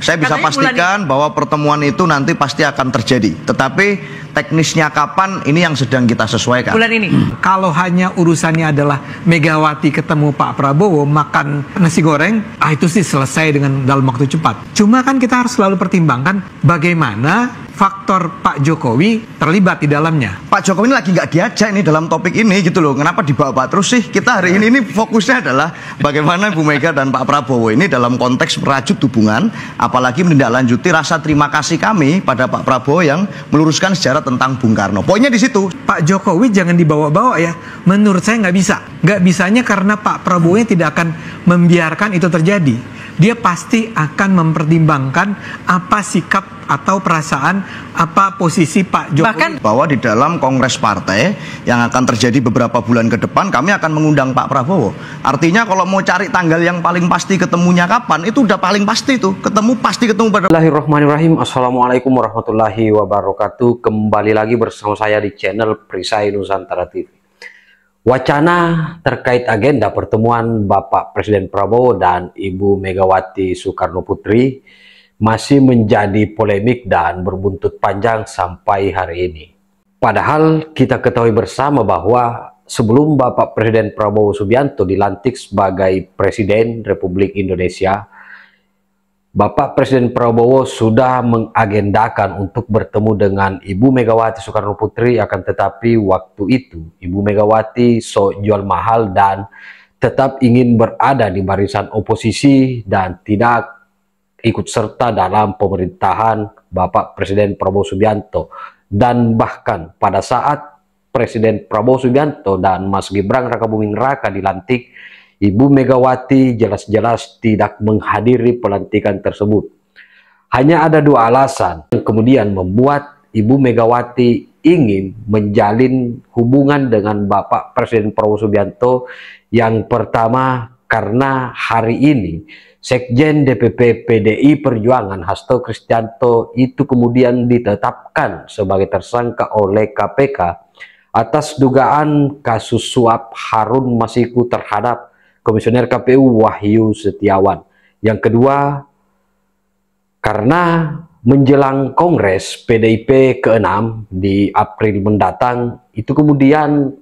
Saya bisa pastikan bahwa pertemuan itu nanti pasti akan terjadi. Tetapi teknisnya kapan, ini yang sedang kita sesuaikan. Bulan ini. Kalau hanya urusannya adalah Megawati ketemu Pak Prabowo makan nasi goreng, itu sih selesai dengan dalam waktu cepat. Cuma kan kita harus selalu pertimbangkan bagaimana faktor Pak Jokowi terlibat di dalamnya. Pak Jokowi ini lagi nggak diajak ini dalam topik ini gitu loh. Kenapa dibawa terus sih? Kita hari ini fokusnya adalah bagaimana Bu Mega dan Pak Prabowo ini dalam konteks merajut hubungan, apalagi menindaklanjuti rasa terima kasih kami pada Pak Prabowo yang meluruskan sejarah tentang Bung Karno. Poinnya di situ. Pak Jokowi jangan dibawa-bawa ya. Menurut saya nggak bisa. Nggak bisanya karena Pak Prabowo tidak akan membiarkan itu terjadi. Dia pasti akan mempertimbangkan apa sikap atau perasaan, apa posisi Pak Jokowi. Bahkan bahwa di dalam kongres partai yang akan terjadi beberapa bulan ke depan, kami akan mengundang Pak Prabowo. Artinya kalau mau cari tanggal yang paling pasti ketemunya kapan, itu udah paling pasti tuh. Pasti ketemu pada... Bismillahirrahmanirrahim. Assalamualaikum warahmatullahi wabarakatuh. Kembali lagi bersama saya di channel Perisai Nusantara TV. Wacana terkait agenda pertemuan Bapak Presiden Prabowo dan Ibu Megawati Soekarno Putri masih menjadi polemik dan berbuntut panjang sampai hari ini. Padahal kita ketahui bersama bahwa sebelum Bapak Presiden Prabowo Subianto dilantik sebagai Presiden Republik Indonesia, Bapak Presiden Prabowo sudah mengagendakan untuk bertemu dengan Ibu Megawati Soekarno Putri, akan tetapi waktu itu Ibu Megawati jual mahal dan tetap ingin berada di barisan oposisi dan tidak ikut serta dalam pemerintahan Bapak Presiden Prabowo Subianto. Dan bahkan pada saat Presiden Prabowo Subianto dan Mas Gibran Rakabuming Raka dilantik, Ibu Megawati jelas-jelas tidak menghadiri pelantikan tersebut. Hanya ada dua alasan yang kemudian membuat Ibu Megawati ingin menjalin hubungan dengan Bapak Presiden Prabowo Subianto. Yang pertama, karena hari ini Sekjen DPP PDI Perjuangan Hasto Kristianto itu kemudian ditetapkan sebagai tersangka oleh KPK atas dugaan kasus suap Harun Masiku terhadap Komisioner KPU Wahyu Setiawan. Yang kedua, karena menjelang Kongres PDIP ke-6 di April mendatang, itu kemudian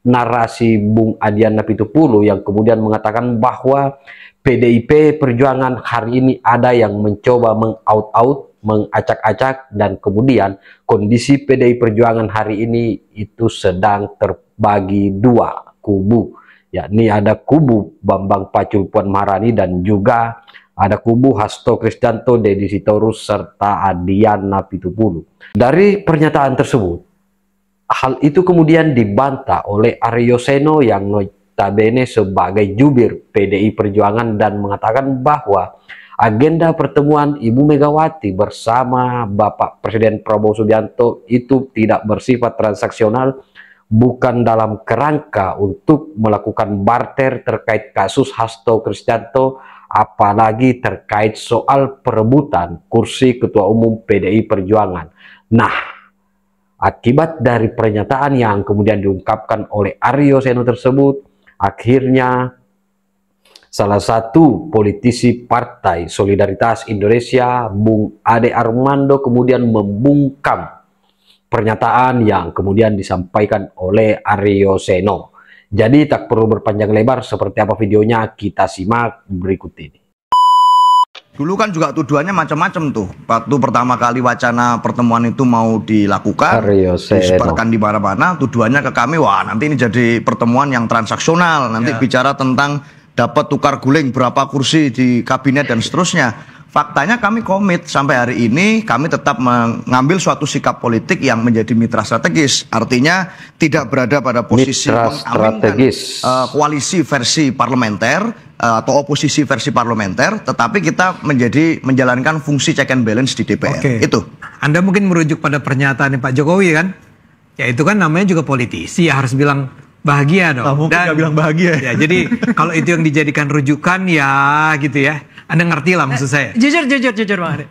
narasi Bung Adian Apitupulu yang kemudian mengatakan bahwa PDIP Perjuangan hari ini ada yang mencoba meng-out-out, mengacak-acak, dan kemudian kondisi PDI Perjuangan hari ini itu sedang terbagi dua kubu. Yakni ada kubu Bambang Pacul Puan Maharani dan juga ada kubu Hasto Kristianto, Deddy Sitorus, serta Adian Apitupulu. Dari pernyataan tersebut, hal itu kemudian dibantah oleh Aryo Seno yang notabene sebagai jubir PDI Perjuangan dan mengatakan bahwa agenda pertemuan Ibu Megawati bersama Bapak Presiden Prabowo Subianto itu tidak bersifat transaksional, bukan dalam kerangka untuk melakukan barter terkait kasus Hasto Kristianto, apalagi terkait soal perebutan kursi Ketua Umum PDI Perjuangan. Nah, akibat dari pernyataan yang kemudian diungkapkan oleh Aryo Seno tersebut, akhirnya salah satu politisi Partai Solidaritas Indonesia, Bung Ade Armando, kemudian membungkam pernyataan yang kemudian disampaikan oleh Aryo Seno. Jadi tak perlu berpanjang lebar, seperti apa videonya kita simak berikut ini. Dulu kan juga tuduhannya macam-macam tuh. Waktu pertama kali wacana pertemuan itu mau dilakukan, disebarkan di mana-mana, tuduhannya ke kami, wah nanti ini jadi pertemuan yang transaksional, nanti bicara tentang dapat tukar guling berapa kursi di kabinet dan seterusnya. Faktanya kami komit sampai hari ini, kami tetap mengambil suatu sikap politik yang menjadi mitra strategis. Artinya tidak berada pada posisi mengaminkan koalisi versi parlementer atau oposisi versi parlementer, tetapi kita menjalankan fungsi check and balance di DPR. Itu. Anda mungkin merujuk pada pernyataan Pak Jokowi kan? Ya itu kan namanya juga politisi, ya harus bilang bahagia dong. Mungkin nggak bilang bahagia ya. Jadi kalau itu yang dijadikan rujukan ya gitu ya. Anda ngerti lah maksud saya. Jujur Bang Ari.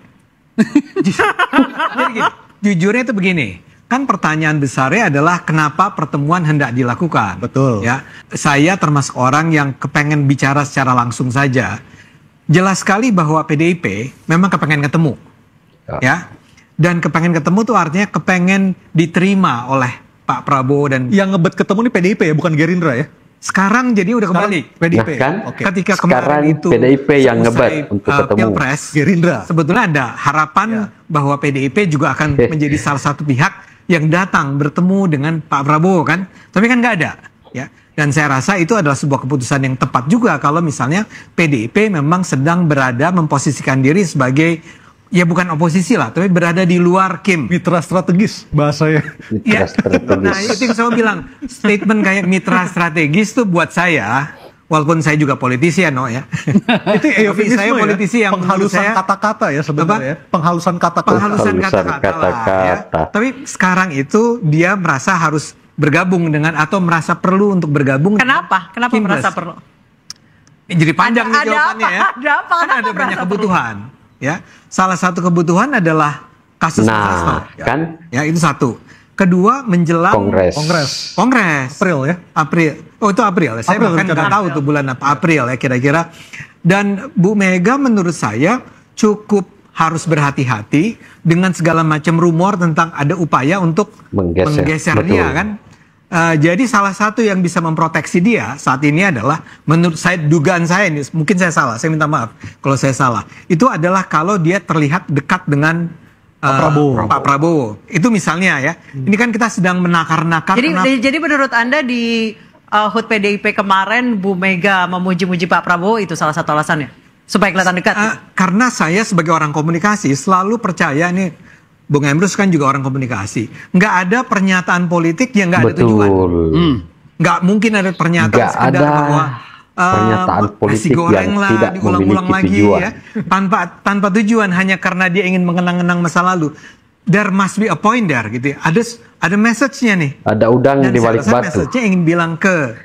Jujurnya itu begini. Kan pertanyaan besarnya adalah kenapa pertemuan hendak dilakukan. Betul. Ya, saya termasuk orang yang kepengen bicara secara langsung saja. jelas sekali bahwa PDIP memang kepengen ketemu, ya. Dan kepengen ketemu tuh artinya kepengen diterima oleh Pak Prabowo dan yang ngebet ketemu nih PDIP ya, bukan Gerindra ya. Sekarang jadi udah kembali PDIP. Nah, kan? Ketika Sekarang kemarin itu PDIP yang ngebet untuk ketemu Pilpres, Gerindra. sebetulnya ada harapan bahwa PDIP juga akan menjadi salah satu pihak yang datang bertemu dengan Pak Prabowo kan, tapi kan nggak ada, ya. Dan saya rasa itu adalah sebuah keputusan yang tepat juga kalau misalnya PDIP memang sedang berada memposisikan diri sebagai, ya bukan oposisi lah, tapi berada di luar Kim. Mitra strategis bahasanya. Ya, nah itu yang saya bilang, statement kayak mitra strategis tuh buat saya, walaupun saya juga politisi ya, ya. Itu saya politisi yang penghalusan kata-kata ya sebenarnya. Penghalusan kata-kata. Penghalusan kata-kata. Ya. Tapi sekarang itu dia merasa harus bergabung dengan atau merasa perlu untuk bergabung. Kenapa? Kenapa merasa perlu? Jadi panjang nih jawabannya ya. Ada apa? Kan ada banyak kebutuhan. Ya, salah satu kebutuhan adalah kasus Investor. Kan? Ya, itu satu. Kedua, menjelang Kongres. April ya. April. Oh, itu April. Saya bahkan nggak tahu tuh bulan apa, April ya kira-kira. Dan Bu Mega menurut saya cukup harus berhati-hati dengan segala macam rumor tentang ada upaya untuk menggeser dia kan. Jadi salah satu yang bisa memproteksi dia saat ini adalah, menurut saya, dugaan saya ini, mungkin saya salah, saya minta maaf kalau saya salah, itu adalah kalau dia terlihat dekat dengan Pak Prabowo. Itu misalnya ya, ini kan kita sedang menakar-nakar. Jadi menurut Anda di HUT PDIP kemarin Bu Mega memuji-muji Pak Prabowo itu salah satu alasannya? Supaya kelihatan dekat? Karena saya sebagai orang komunikasi selalu percaya nih, Bung Emrus kan juga orang komunikasi. Nggak ada pernyataan politik yang nggak ada tujuan. Nggak mungkin ada pernyataan sekedar bahwa pernyataan politik yang tidak memiliki tujuan. Ya, tanpa tujuan, hanya karena dia ingin mengenang-enang masa lalu. There must be a point there, gitu. Ada message-nya nih. Ada udang di balik batu. Message-nya ingin bilang ke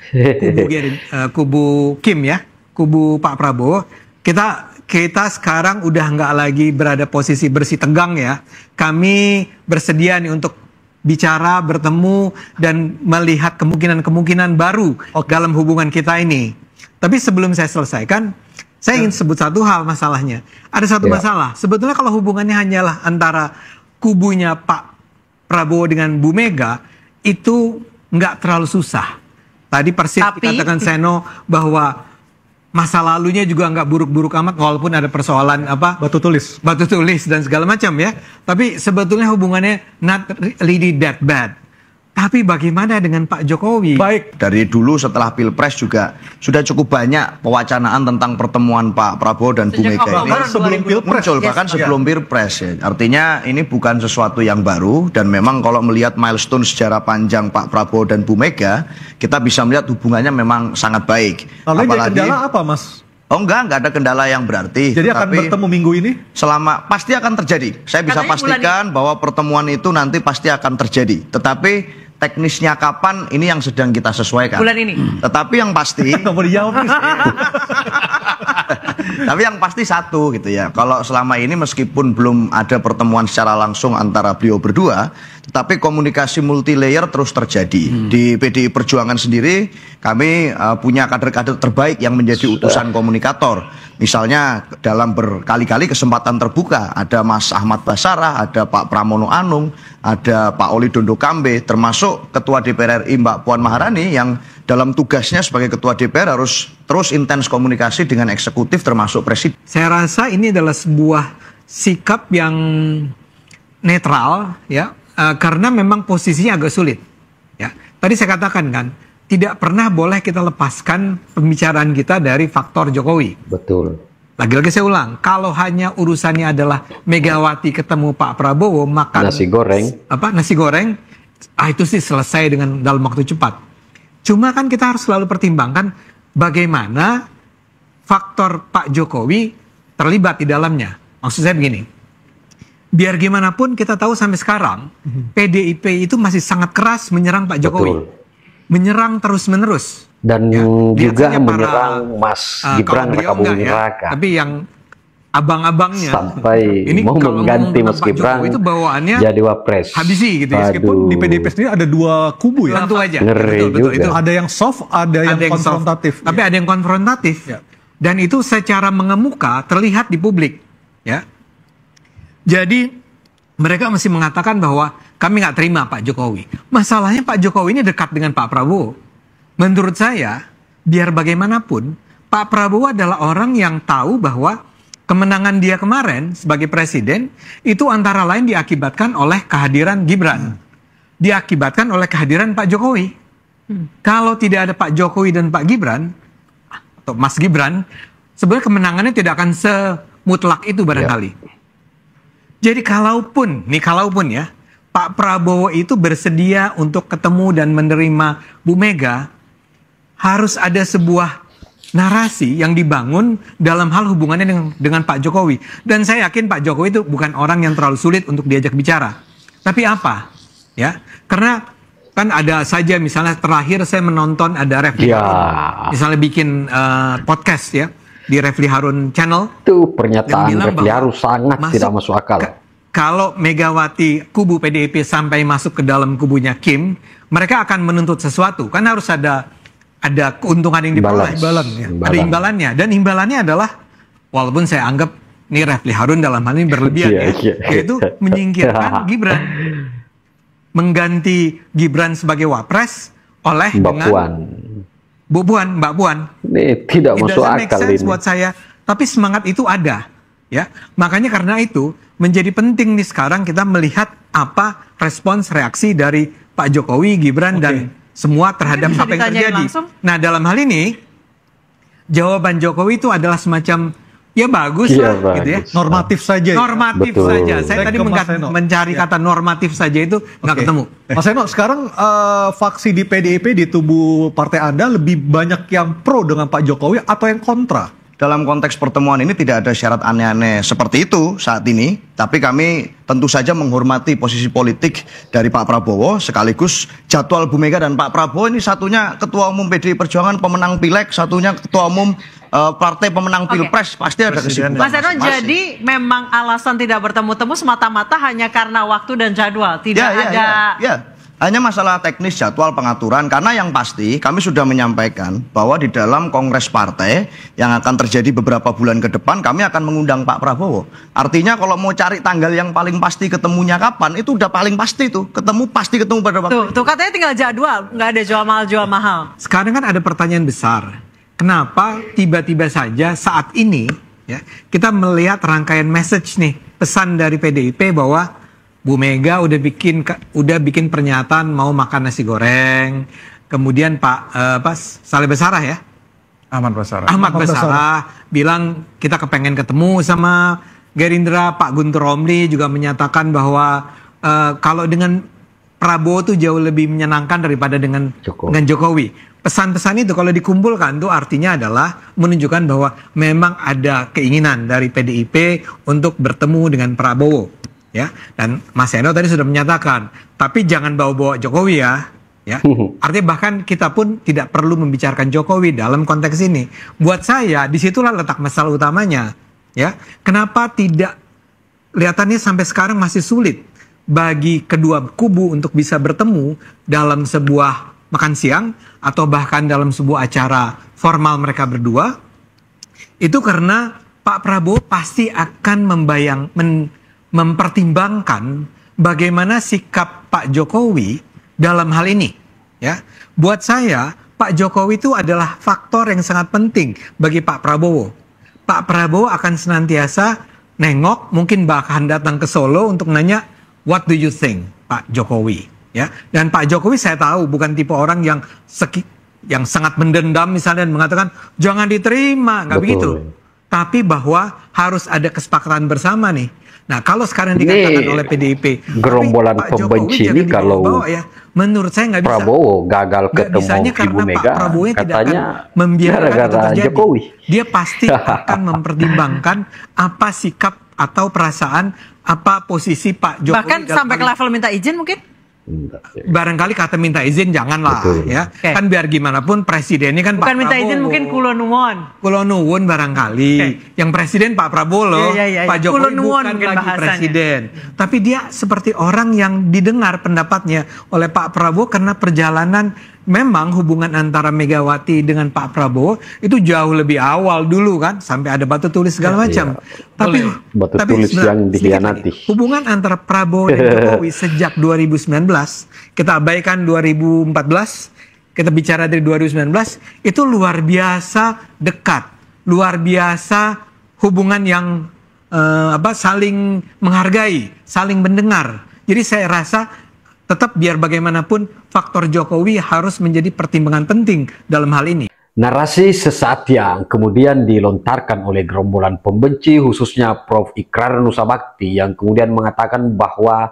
kubu Kim ya, kubu Pak Prabowo. Kita sekarang udah nggak lagi berada posisi bersih tegang ya. Kami bersedia nih untuk bicara, bertemu, dan melihat kemungkinan-kemungkinan baru dalam hubungan kita ini. Tapi sebelum saya selesaikan, saya ingin sebut satu hal masalahnya. Ada satu masalah. Sebetulnya kalau hubungannya hanyalah antara kubunya Pak Prabowo dengan Bu Mega, itu nggak terlalu susah. Tadi persis dikatakan Seno bahwa masa lalunya juga nggak buruk-buruk amat, walaupun ada persoalan batu tulis dan segala macam ya. Tapi sebetulnya hubungannya not really that bad. Tapi bagaimana dengan Pak Jokowi? Baik, dari dulu setelah Pilpres juga sudah cukup banyak pewacanaan tentang pertemuan Pak Prabowo dan Bu Mega ini. Sebelum Pilpres. Muncul, bahkan sebelum Pilpres ya. Artinya ini bukan sesuatu yang baru, dan memang kalau melihat milestone sejarah panjang Pak Prabowo dan Bu Mega, kita bisa melihat hubungannya memang sangat baik. Lalu jadi kendala apa, Mas? Oh enggak ada kendala yang berarti. Jadi akan bertemu minggu ini? Pasti akan terjadi. Saya bisa pastikan bahwa pertemuan itu nanti pasti akan terjadi. Tetapi teknisnya kapan, ini yang sedang kita sesuaikan. Bulan ini. Tetapi yang pasti nggak boleh jawab. Tapi yang pasti satu gitu ya. Kalau selama ini meskipun belum ada pertemuan secara langsung antara beliau berdua, tetapi komunikasi multi layer terus terjadi. Di PDI Perjuangan sendiri kami punya kader-kader terbaik yang menjadi utusan komunikator. Misalnya dalam berkali-kali kesempatan terbuka, ada Mas Ahmad Basarah, ada Pak Pramono Anung, ada Pak Oli Dondo Kambe, termasuk Ketua DPR RI Mbak Puan Maharani yang dalam tugasnya sebagai Ketua DPR harus terus intens komunikasi dengan eksekutif termasuk Presiden. Saya rasa ini adalah sebuah sikap yang netral ya, karena memang posisinya agak sulit. Ya, tadi saya katakan kan, tidak pernah boleh kita lepaskan pembicaraan kita dari faktor Jokowi. Betul. Lagi-lagi saya ulang, kalau hanya urusannya adalah Megawati ketemu Pak Prabowo makan nasi goreng, itu sih selesai dengan dalam waktu cepat. Cuma kan kita harus selalu pertimbangkan bagaimana faktor Pak Jokowi terlibat di dalamnya. Maksud saya begini, biar gimana pun kita tahu sampai sekarang PDIP itu masih sangat keras menyerang Pak Jokowi. Betul. Menyerang terus-menerus. Dan ya, juga menyerang Mas Gibran Rakabuming Raka. Tapi yang abang-abangnya sampai ini mau mengganti Mas Gibran itu bawaannya jadi wapres. Habisi gitu ya. Meskipun di PDIP sendiri ada dua kubu ya. Tentu aja. Ngeri betul, juga. itu. Ada yang soft, ada yang konfrontatif. Tapi ada yang konfrontatif. Ya. Dan itu secara mengemuka terlihat di publik, ya. Jadi mereka masih mengatakan bahwa kami nggak terima Pak Jokowi. Masalahnya Pak Jokowi ini dekat dengan Pak Prabowo. Menurut saya, biar bagaimanapun, Pak Prabowo adalah orang yang tahu bahwa kemenangan dia kemarin sebagai presiden itu antara lain diakibatkan oleh kehadiran Gibran. Diakibatkan oleh kehadiran Pak Jokowi. Kalau tidak ada Pak Jokowi dan Pak Gibran, atau Mas Gibran, sebenarnya kemenangannya tidak akan semutlak itu barangkali. Jadi kalaupun ya, Pak Prabowo itu bersedia untuk ketemu dan menerima Bu Mega, harus ada sebuah narasi yang dibangun dalam hal hubungannya dengan Pak Jokowi. Dan saya yakin Pak Jokowi itu bukan orang yang terlalu sulit untuk diajak bicara. Tapi apa? Ya, karena kan ada saja misalnya terakhir saya menonton ada Refli Harun, misalnya bikin podcast ya di Refli Harun Channel. Itu pernyataan Refli Harun sangat tidak masuk akal. Kalau Megawati kubu PDIP sampai masuk ke dalam kubunya Kim, mereka akan menuntut sesuatu. Kan harus ada keuntungan yang diperoleh. Ada imbalannya. Dan imbalannya adalah, walaupun saya anggap ini Refli Harun dalam hal ini berlebihan yaitu menyingkirkan Gibran. Mengganti Gibran sebagai wapres oleh Mbak Puan. Ini tidak masuk akal ini. Buat saya. Tapi semangat itu ada. Ya, makanya karena itu menjadi penting nih sekarang kita melihat apa respons reaksi dari Pak Jokowi, Gibran dan semua terhadap apa yang terjadi. Nah, dalam hal ini jawaban Jokowi itu adalah semacam ya bagus lah, gitu ya. Normatif saja. Normatif saja. Saya tadi mencari kata normatif saja itu nggak ketemu. Mas Eno, sekarang faksi di PDIP di tubuh partai Anda lebih banyak yang pro dengan Pak Jokowi atau yang kontra? Dalam konteks pertemuan ini tidak ada syarat aneh-aneh seperti itu saat ini. Tapi kami tentu saja menghormati posisi politik dari Pak Prabowo. Sekaligus jadwal Bu Mega dan Pak Prabowo ini satunya Ketua Umum PDI Perjuangan pemenang Pileg, satunya Ketua Umum partai pemenang Pilpres. Pasti ada kesibukan. Mas Eno, jadi memang alasan tidak bertemu-temu semata-mata hanya karena waktu dan jadwal. Tidak ada... Hanya masalah teknis jadwal pengaturan, karena yang pasti kami sudah menyampaikan bahwa di dalam kongres partai yang akan terjadi beberapa bulan ke depan kami akan mengundang Pak Prabowo. Artinya kalau mau cari tanggal yang paling pasti ketemunya kapan, itu udah paling pasti tuh, pasti ketemu pada waktu. Tuh katanya tinggal jadwal, nggak ada jual mahal. Sekarang kan ada pertanyaan besar, kenapa tiba-tiba saja saat ini ya kita melihat rangkaian message nih, pesan dari PDIP bahwa Bu Mega udah bikin pernyataan mau makan nasi goreng. Kemudian Pak Saleh Basarah ya, Ahmad Basarah bilang kita kepengen ketemu sama Gerindra. Pak Guntur Romli juga menyatakan bahwa kalau dengan Prabowo tuh jauh lebih menyenangkan daripada dengan Jokowi. Pesan-pesan itu kalau dikumpulkan tuh artinya adalah menunjukkan bahwa memang ada keinginan dari PDIP untuk bertemu dengan Prabowo. Ya, dan Mas Eno tadi sudah menyatakan, tapi jangan bawa-bawa Jokowi ya. Artinya bahkan kita pun tidak perlu membicarakan Jokowi dalam konteks ini. Buat saya disitulah letak masalah utamanya. Ya, kenapa tidak kelihatannya sampai sekarang masih sulit bagi kedua kubu untuk bisa bertemu dalam sebuah makan siang atau bahkan dalam sebuah acara formal mereka berdua? Itu karena Pak Prabowo pasti akan mempertimbangkan bagaimana sikap Pak Jokowi dalam hal ini. Ya, buat saya Pak Jokowi itu adalah faktor yang sangat penting bagi Pak Prabowo. Pak Prabowo akan senantiasa nengok, mungkin bahkan datang ke Solo untuk nanya, what do you think, Pak Jokowi? Ya, dan Pak Jokowi saya tahu bukan tipe orang yang sangat mendendam misalnya dan mengatakan jangan diterima, nggak begitu. Tapi bahwa harus ada kesepakatan bersama nih. Nah, kalau sekarang dikatakan oleh PDIP, gerombolan pembenci ini kalau ya, menurut saya nggak bisa. Prabowo gagal ketemu Ibu Mega, katanya membiarkan itu terjadi. Jokowi. Dia pasti akan mempertimbangkan apa sikap atau perasaan, apa posisi Pak Jokowi. Bahkan sampai ke level minta izin mungkin? Barangkali kata minta izin janganlah. Ya. Kan biar gimana pun presidennya kan bukan Pak minta Prabowo. Izin mungkin kulo nuwun barangkali. Yang presiden Pak Prabowo loh. Pak Jokowi bukan lagi presiden. Tapi dia seperti orang yang didengar pendapatnya oleh Pak Prabowo karena perjalanan memang hubungan antara Megawati dengan Pak Prabowo itu jauh lebih awal dulu kan, sampai ada batu tulis segala macam. Tapi batu tulis yang dikhianati. Hubungan antara Prabowo dan Jokowi sejak 2019, kita abaikan 2014, kita bicara dari 2019, itu luar biasa dekat, luar biasa hubungan yang saling menghargai, saling mendengar. Jadi saya rasa tetap biar bagaimanapun faktor Jokowi harus menjadi pertimbangan penting dalam hal ini. Narasi sesat yang kemudian dilontarkan oleh gerombolan pembenci, khususnya Prof. Ikrar Nusa Bakti, yang kemudian mengatakan bahwa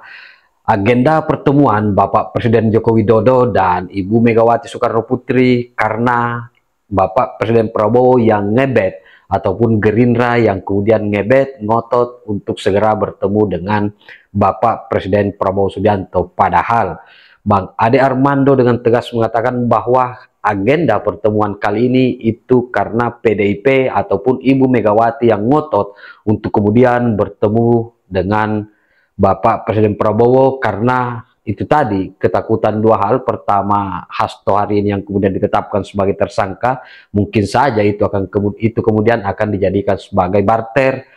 agenda pertemuan Bapak Presiden Joko Widodo dan Ibu Megawati Soekarno Putri karena Bapak Presiden Prabowo yang ngebet, ataupun Gerindra yang kemudian ngebet, ngotot untuk segera bertemu dengan Bapak Presiden Prabowo Subianto. Padahal Bang Ade Armando dengan tegas mengatakan bahwa agenda pertemuan kali ini itu karena PDIP ataupun Ibu Megawati yang ngotot untuk kemudian bertemu dengan Bapak Presiden Prabowo karena itu tadi ketakutan dua hal. Pertama, Hasto hari ini yang kemudian ditetapkan sebagai tersangka, mungkin saja itu kemudian akan dijadikan sebagai barter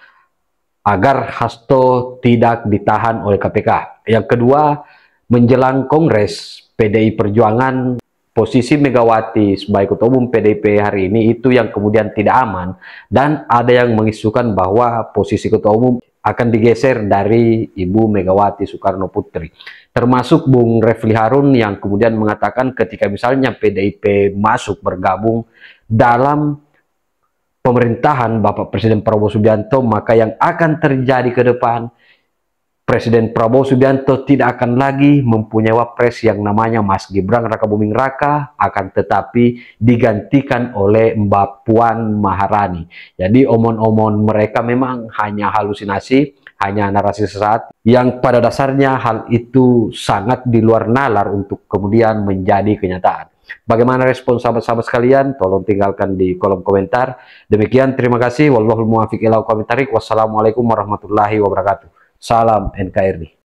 agar Hasto tidak ditahan oleh KPK. Yang kedua, menjelang Kongres PDI Perjuangan, posisi Megawati sebagai Ketua Umum PDIP hari ini itu yang kemudian tidak aman, dan ada yang mengisukan bahwa posisi Ketua Umum akan digeser dari Ibu Megawati Soekarno Putri. Termasuk Bung Refli Harun yang kemudian mengatakan ketika misalnya PDIP masuk bergabung dalam pemerintahan Bapak Presiden Prabowo Subianto, maka yang akan terjadi ke depan, Presiden Prabowo Subianto tidak akan lagi mempunyai wapres yang namanya Mas Gibran Rakabuming Raka, akan tetapi digantikan oleh Mbak Puan Maharani. Jadi omon-omon mereka memang hanya halusinasi, hanya narasi sesat yang pada dasarnya hal itu sangat di luar nalar untuk kemudian menjadi kenyataan. Bagaimana respon sahabat-sahabat sekalian? Tolong tinggalkan di kolom komentar. Demikian, terima kasih. Wallahul muwaffiq ila aqwamit thoriq. Wassalamualaikum warahmatullahi wabarakatuh. Salam NKRI.